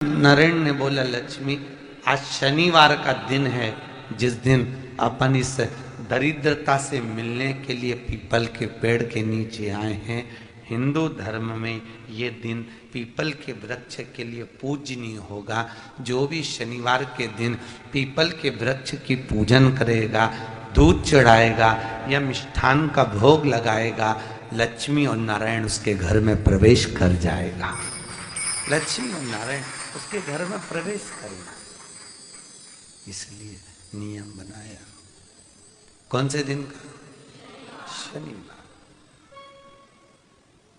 नरेन ने बोला, लक्ष्मी आज शनिवार का दिन है जिस दिन अपन इस दरिद्रता से मिलने के लिए पीपल के पेड़ के नीचे आए हैं। हिंदू धर्म में ये दिन पीपल के वृक्ष के लिए पूजनीय होगा। जो भी शनिवार के दिन पीपल के वृक्ष की पूजन करेगा, दूध चढ़ाएगा या मिष्ठान का भोग लगाएगा, लक्ष्मी और नारायण उसके घर में प्रवेश कर जाएगा। लक्ष्मी और नारायण उसके घर में प्रवेश करेगा। इसलिए नियम बनाया। कौन से दिन का? शनिवार।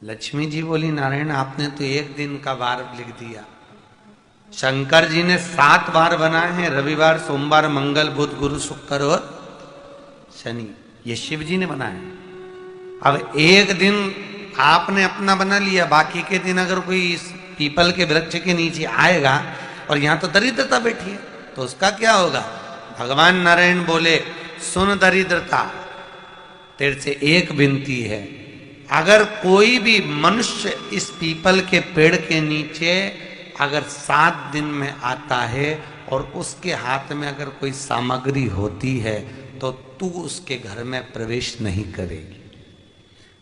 लक्ष्मी जी बोली, नारायण आपने तो एक दिन का वार लिख दिया। शंकर जी ने 7 वार बनाए हैं, रविवार, सोमवार, मंगल, बुध, गुरु, शुक्र और शनि। ये शिव जी ने बनाए। अब एक दिन आपने अपना बना लिया, बाकी के दिन अगर कोई इस पीपल के वृक्ष के नीचे आएगा और यहां तो दरिद्रता बैठी है तो उसका क्या होगा? भगवान नारायण बोले, सुन दरिद्रता, तेरे से एक विनती है, अगर कोई भी मनुष्य इस पीपल के पेड़ के नीचे अगर 7 दिन में आता है और उसके हाथ में अगर कोई सामग्री होती है तो तू उसके घर में प्रवेश नहीं करेगी।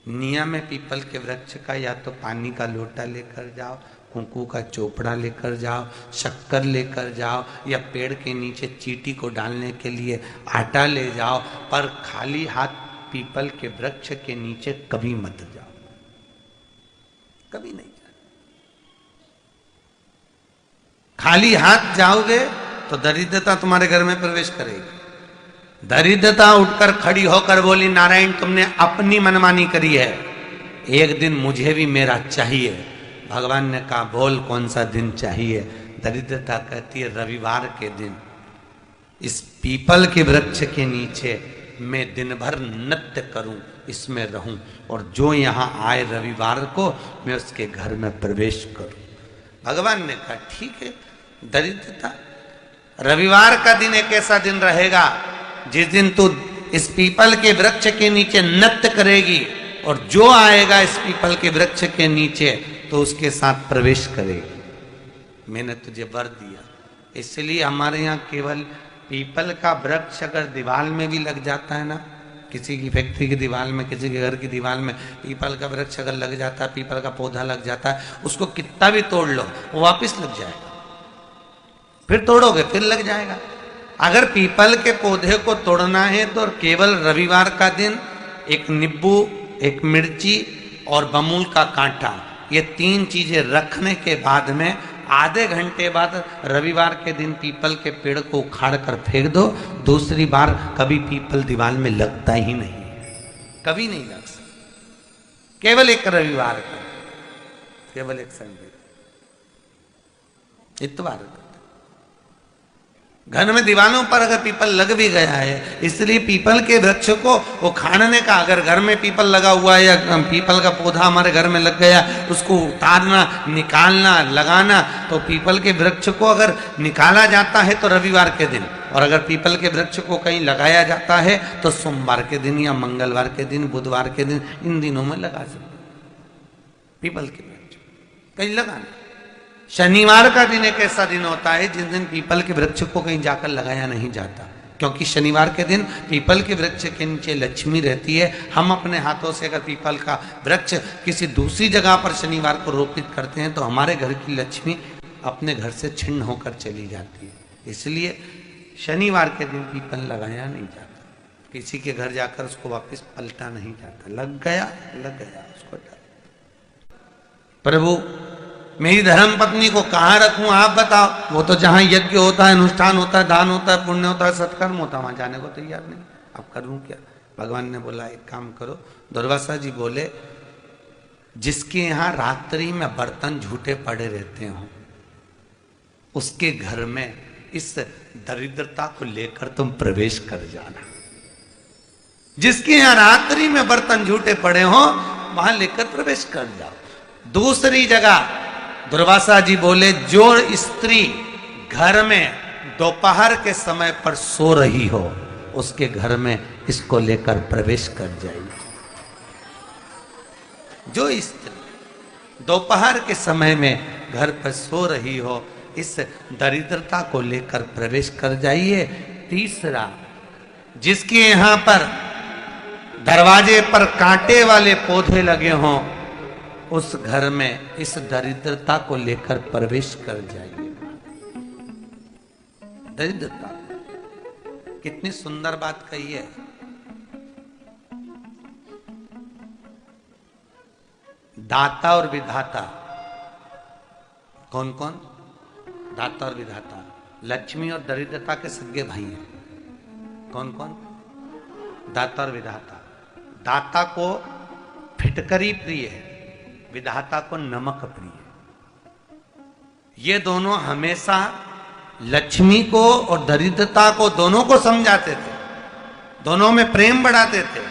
नियम है पीपल के वृक्ष का, या तो पानी का लोटा लेकर जाओ, कुंकू का चोपड़ा लेकर जाओ, शक्कर लेकर जाओ, या पेड़ के नीचे चींटी को डालने के लिए आटा ले जाओ, पर खाली हाथ पीपल के वृक्ष के नीचे कभी मत जाओ, कभी नहीं जाओ। खाली हाथ जाओगे तो दरिद्रता तुम्हारे घर में प्रवेश करेगी। दरिद्रता उठकर खड़ी होकर बोली, नारायण तुमने अपनी मनमानी करी है, एक दिन मुझे भी मेरा चाहिए। भगवान ने कहा, बोल कौन सा दिन चाहिए? दरिद्रता कहती है, रविवार के दिन इस पीपल के वृक्ष के नीचे मैं दिन भर नृत्य करूं, इसमें रहूं, और जो यहां आए रविवार को मैं उसके घर में प्रवेश करूं। भगवान ने कहा, ठीक है। दरिद्रता, रविवार का दिन एक ऐसा दिन रहेगा जिस दिन तू इस पीपल के वृक्ष के नीचे नृत्य करेगी और जो आएगा इस पीपल के वृक्ष के नीचे तो उसके साथ प्रवेश करेगी। मैंने तुझे वर दिया। इसलिए हमारे यहाँ केवल पीपल का वृक्ष अगर दीवार में भी लग जाता है ना, किसी की फैक्ट्री की दीवार में, किसी के घर की दीवार में पीपल का वृक्ष अगर लग जाता है, पीपल का पौधा लग जाता है, उसको कितना भी तोड़ लो वो वापस लग जाएगा। फिर तोड़ोगे फिर लग जाएगा। अगर पीपल के पौधे को तोड़ना है तो केवल रविवार का दिन एक नींबू, एक मिर्ची और बमूल का कांटा, ये 3 चीजें रखने के बाद में आधे घंटे बाद रविवार के दिन पीपल के पेड़ को उखाड़ कर फेंक दो। दूसरी बार कभी पीपल दीवार में लगता ही नहीं, कभी नहीं लग सकता। केवल एक रविवार का, केवल एक संडे, इतवार का। घर में दीवारों पर अगर पीपल लग भी गया है, इसलिए पीपल के वृक्ष को उखाड़ने का, अगर घर में पीपल लगा हुआ है या पीपल का पौधा हमारे घर में लग गया, उसको उतारना, निकालना, लगाना, तो पीपल के वृक्ष को अगर निकाला जाता है तो रविवार के दिन, और अगर पीपल के वृक्ष को कहीं लगाया जाता है तो सोमवार के दिन या मंगलवार के दिन, बुधवार के दिन, इन दिनों में लगा सकते पीपल के वृक्ष कहीं लगाना। शनिवार का दिन एक ऐसा दिन होता है जिस दिन पीपल के वृक्ष को कहीं जाकर लगाया नहीं जाता, क्योंकि शनिवार के दिन पीपल के वृक्ष के नीचे लक्ष्मी रहती है। हम अपने हाथों से अगर पीपल का वृक्ष किसी दूसरी जगह पर शनिवार को रोपित करते हैं तो हमारे घर की लक्ष्मी अपने घर से छिन्न होकर चली जाती है। इसलिए शनिवार के दिन पीपल लगाया नहीं जाता, किसी के घर जाकर उसको वापस पलटा नहीं जाता। लग गया उसको। प्रभु मेरी धर्म पत्नी को कहाँ रखूं आप बताओ? वो तो जहां यज्ञ होता है, अनुष्ठान होता है, दान होता है, पुण्य होता है, सत्कर्म होता है, वहां जाने को तैयार नहीं। अब करूं क्या? भगवान ने बोला, एक काम करो। दुर्वासा जी बोले, जिसके यहां रात्रि में बर्तन झूठे पड़े रहते हो उसके घर में इस दरिद्रता को लेकर तुम प्रवेश कर जाना। जिसके यहां रात्रि में बर्तन झूठे पड़े हो वहां लेकर प्रवेश कर जाओ। दूसरी जगह दुर्वासा जी बोले, जो स्त्री घर में दोपहर के समय पर सो रही हो उसके घर में इसको लेकर प्रवेश कर जाइए। जो स्त्री दोपहर के समय में घर पर सो रही हो इस दरिद्रता को लेकर प्रवेश कर जाइए। तीसरा, जिसके यहां पर दरवाजे पर कांटे वाले पौधे लगे हों, उस घर में इस दरिद्रता को लेकर प्रवेश कर जाइए। दरिद्रता, कितनी सुंदर बात कही है। दाता और विधाता, कौन कौन? दाता और विधाता। लक्ष्मी और दरिद्रता के सगे भाई हैं। कौन कौन? दाता और विधाता। दाता को फिटकरी प्रिय है, विधाता को नमक प्रिय है। ये दोनों हमेशा लक्ष्मी को और दरिद्रता को, दोनों को समझाते थे, दोनों में प्रेम बढ़ाते थे।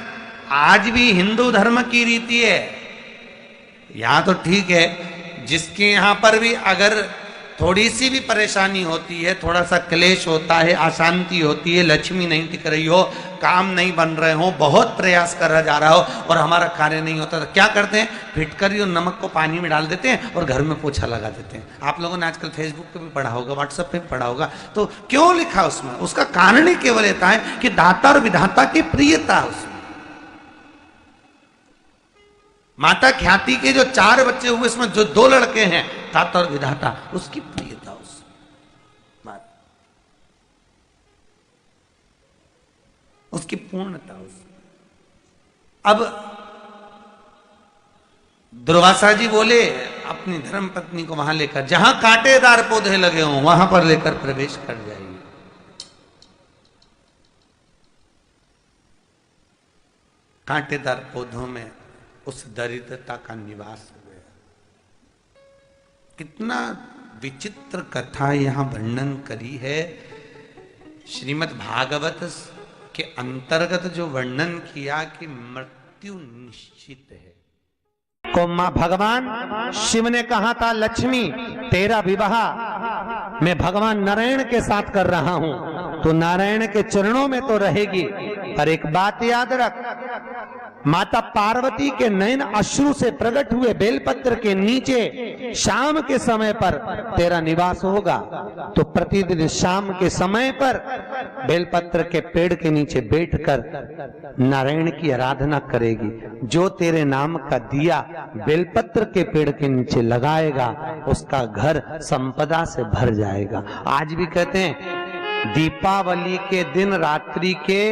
आज भी हिंदू धर्म की रीति है। यहां तो ठीक है, जिसके यहां पर भी अगर थोड़ी सी भी परेशानी होती है, थोड़ा सा क्लेश होता है, अशांति होती है, लक्ष्मी नहीं टिक रही हो, काम नहीं बन रहे हो, बहुत प्रयास करा जा रहा हो और हमारा कार्य नहीं होता, तो क्या करते हैं? फिटकरी और नमक को पानी में डाल देते हैं और घर में पोछा लगा देते हैं। आप लोगों ने आजकल फेसबुक पे भी पढ़ा होगा, व्हाट्सएप पे भी पढ़ा होगा। तो क्यों लिखा उसमें? उसका कारण ही केवल येता है कि दाता और विधाता की प्रियता उसमें। माता ख्याति के जो 4 बच्चे हुए, इसमें जो 2 लड़के हैं, दाता और विधाता, उसकी प्रियता उसकी पूर्णता अब दुर्वासा जी बोले अपनी धर्म पत्नी को वहां लेकर, जहां कांटेदार पौधे लगे हों वहां पर लेकर प्रवेश कर जाइए। कांटेदार पौधों में उस दरिद्रता का निवास हो गया। कितना विचित्र कथा यहां वर्णन करी है। श्रीमद् भागवत के अंतर्गत जो वर्णन किया कि मृत्यु निश्चित है, को मां भगवान शिव ने कहा था, लक्ष्मी तेरा विवाह मैं भगवान नारायण के साथ कर रहा हूं, तो नारायण के चरणों में तो रहेगी, पर एक बात याद रख, माता पार्वती के नयन अश्रु से प्रकट हुए बेलपत्र के नीचे शाम के समय पर तेरा निवास होगा। तो प्रतिदिन शाम के समय पर बेलपत्र के पेड़ के नीचे बैठकर नारायण की आराधना करेगी। जो तेरे नाम का दिया बेलपत्र के पेड़ के नीचे लगाएगा, उसका घर संपदा से भर जाएगा। आज भी कहते हैं दीपावली के दिन रात्रि के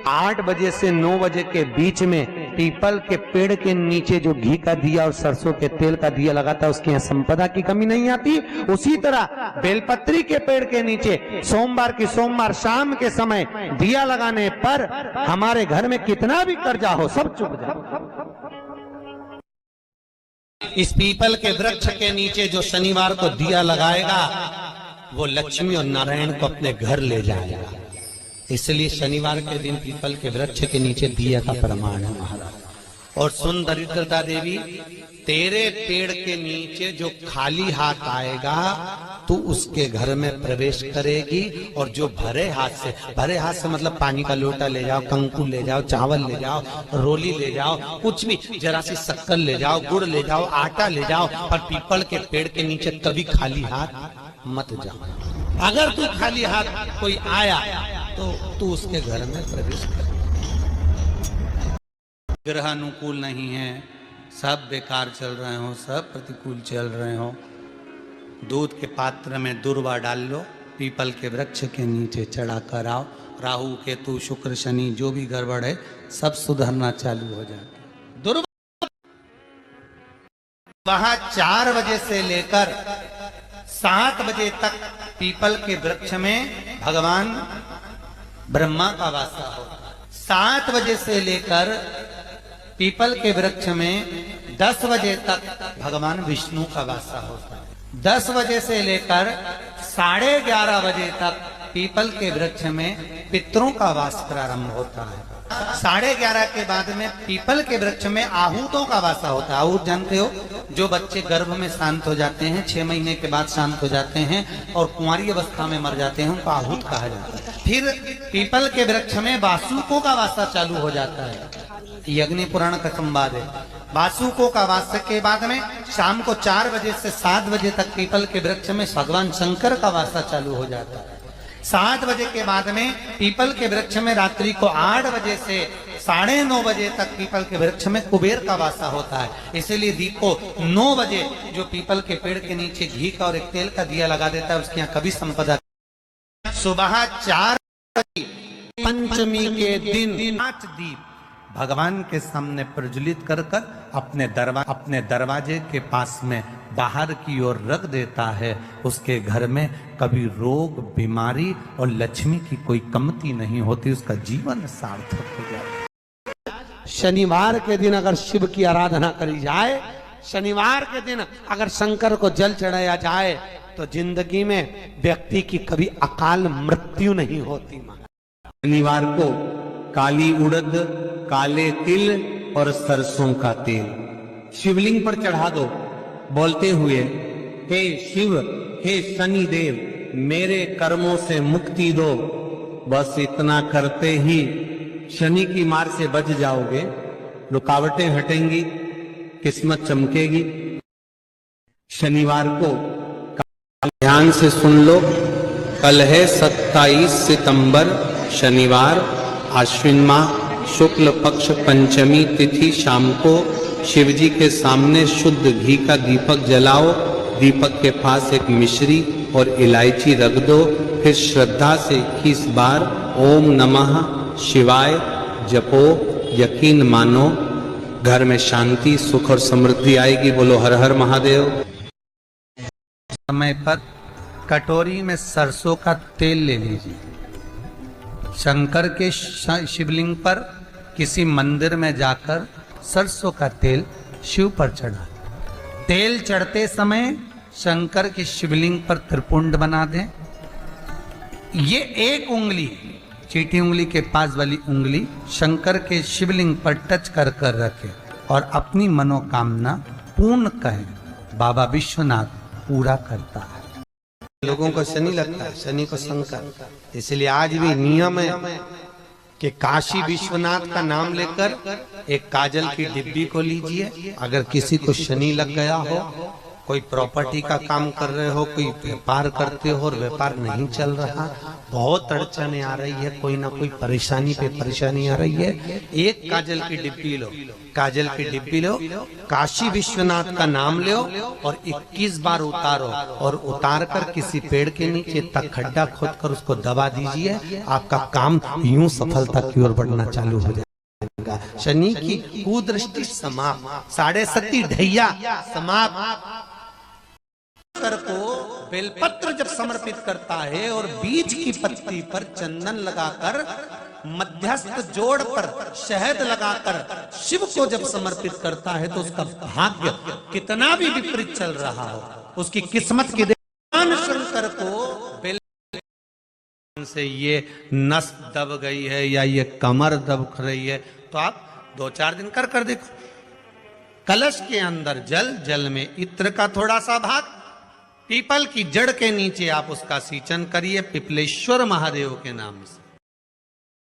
8 बजे से 9 बजे के बीच में पीपल के पेड़ के नीचे जो घी का दिया और सरसों के तेल का दिया लगाता है, उसकी यहाँ संपदा की कमी नहीं आती। उसी तरह बेलपत्री के पेड़ के नीचे सोमवार की सोमवार शाम के समय दिया लगाने पर हमारे घर में कितना भी कर्जा हो सब चुक जाए। इस पीपल के वृक्ष के नीचे जो शनिवार को दिया लगाएगा, वो लक्ष्मी और नारायण को अपने घर ले जाएगा। इसलिए शनिवार के दिन पीपल के वृक्ष के नीचे दिया का प्रमाण है महाराज। और सुन दरिद्रता देवी, तेरे पेड़ के नीचे जो खाली हाथ आएगा तू उसके घर में प्रवेश करेगी, और जो भरे हाथ से मतलब पानी का लोटा ले जाओ, कंकु ले जाओ, चावल ले जाओ, रोली ले जाओ, कुछ भी, जरा सी शक्कर ले जाओ, गुड़ ले जाओ, आटा ले जाओ, पर पीपल के पेड़ के नीचे कभी खाली हाथ मत जाओ। अगर तू खाली हाथ कोई आया तो तू उसके घर में प्रवेश कर। ग्रह अनुकूल नहीं है, सब बेकार चल रहे हो, सब प्रतिकूल चल रहे हो, दूध के पात्र में दूर्वा डाल लो, पीपल के वृक्ष के नीचे चढ़ा कर आओ, राहु केतु शुक्र शनि जो भी गड़बड़ है सब सुधरना चालू हो जाता। दूर्वा वहां 4 बजे से लेकर 7 बजे तक पीपल के वृक्ष में भगवान ब्रह्मा का वासा होता है। 7 बजे से लेकर पीपल के वृक्ष में 10 बजे तक भगवान विष्णु का वासा होता है। 10 बजे से लेकर 11:30 बजे तक पीपल के वृक्ष में पितरों का वास प्रारंभ होता है। 11:30 के बाद में पीपल के वृक्ष में आहूतों का वासा होता है। आहूत जानते हो, जो बच्चे गर्भ में शांत हो जाते हैं, 6 महीने के बाद शांत हो जाते हैं और कुंवारी अवस्था में मर जाते हैं, उनको आहूत कहा जाता है। फिर पीपल के वृक्ष में वासुकों का वासा चालू हो जाता है। ये अग्नि पुराण का संवाद है। वासुकों का वास्य के बाद में शाम को 4 बजे से 7 बजे तक पीपल के वृक्ष में भगवान शंकर का वासा चालू हो जाता है। 7 बजे के बाद में पीपल के वृक्ष में रात्रि को 8 बजे से 9:30 बजे तक पीपल के वृक्ष में कुबेर का वासा होता है। इसीलिए दीपो 9 बजे जो पीपल के पेड़ के नीचे घी का और एक तेल का दिया लगा देता है, उसकी यहाँ कभी संपदा। सुबह 4 बजे पंचमी के दिन 5 दीप भगवान के सामने प्रज्वलित कर अपने दरवाजे के पास में बाहर की ओर रख देता है। उसके घर में कभी रोग बीमारी और लक्ष्मी की कोई कमती नहीं होती, उसका जीवन सार्थक हो जाता है। शनिवार के दिन अगर शिव की आराधना करी जाए, शनिवार के दिन अगर शंकर को जल चढ़ाया जाए तो जिंदगी में व्यक्ति की कभी अकाल मृत्यु नहीं होती। शनिवार को काली उड़द, काले तिल और सरसों का तेल शिवलिंग पर चढ़ा दो, बोलते हुए हे शिव, हे शनि देव, मेरे कर्मों से मुक्ति दो। बस इतना करते ही शनि की मार से बच जाओगे, रुकावटें हटेंगी, किस्मत चमकेगी। शनिवार को ध्यान से सुन लो, कल है 27 सितंबर शनिवार, आश्विन माह शुक्ल पक्ष पंचमी तिथि। शाम को शिव जी के सामने शुद्ध घी का दीपक जलाओ, दीपक के पास एक मिश्री और इलायची रख दो, फिर श्रद्धा से 21 बार ओम नमः शिवाय जपो। यकीन मानो घर में शांति, सुख और समृद्धि आएगी। बोलो हर हर महादेव। समय पर कटोरी में सरसों का तेल ले लीजिए, शंकर के शिवलिंग पर किसी मंदिर में जाकर सरसों का तेल शिव पर चढ़ा। तेल चढ़ते समय शंकर के शिवलिंग पर त्रिपुंड बना दें। ये एक उंगली, चीटी उंगली के पास वाली उंगली शंकर के शिवलिंग पर टच कर कर रखें और अपनी मनोकामना पूर्ण कहें। बाबा विश्वनाथ पूरा करता है। लोगों को शनि लगता है, शनि को शंकर, इसलिए आज भी नियम है कि काशी विश्वनाथ का नाम लेकर एक काजल की डिब्बी को लीजिए। अगर किसी को शनि लग गया हो, कोई प्रॉपर्टी का काम कर रहे हो, कोई व्यापार करते हो और व्यापार नहीं चल रहा, बहुत अड़चने आ रही है, कोई ना कोई परेशानी पे परेशानी आ रही है, एक काजल की डिब्बी लो, काजल की डिब्बी लो, काशी विश्वनाथ का नाम लो और 21 बार उतारो और उतार कर किसी पेड़ के नीचे तक खड्डा खोद कर उसको दबा दीजिए। आपका काम यूं सफलता की ओर बढ़ना चालू हो जाएगा। शनि की कुदृष्टि समाप्त, 7.5 ढैया समाप्त। को बेलपत्र जब समर्पित करता है और बीज की पत्ती पर चंदन लगाकर, मध्यस्थ जोड़ पर शहद लगाकर शिव को जब समर्पित करता है तो उसका भाग्य कितना भी विपरीत चल रहा हो, उसकी किस्मत की देवान शंकर को बेल से ये नस दब गई है या ये कमर दब रही है तो आप 2-4 दिन कर देखो। कलश के अंदर जल, जल में इत्र का थोड़ा सा भाग, पीपल की जड़ के नीचे आप उसका सींचन करिए पिपलेश्वर महादेव के नाम से।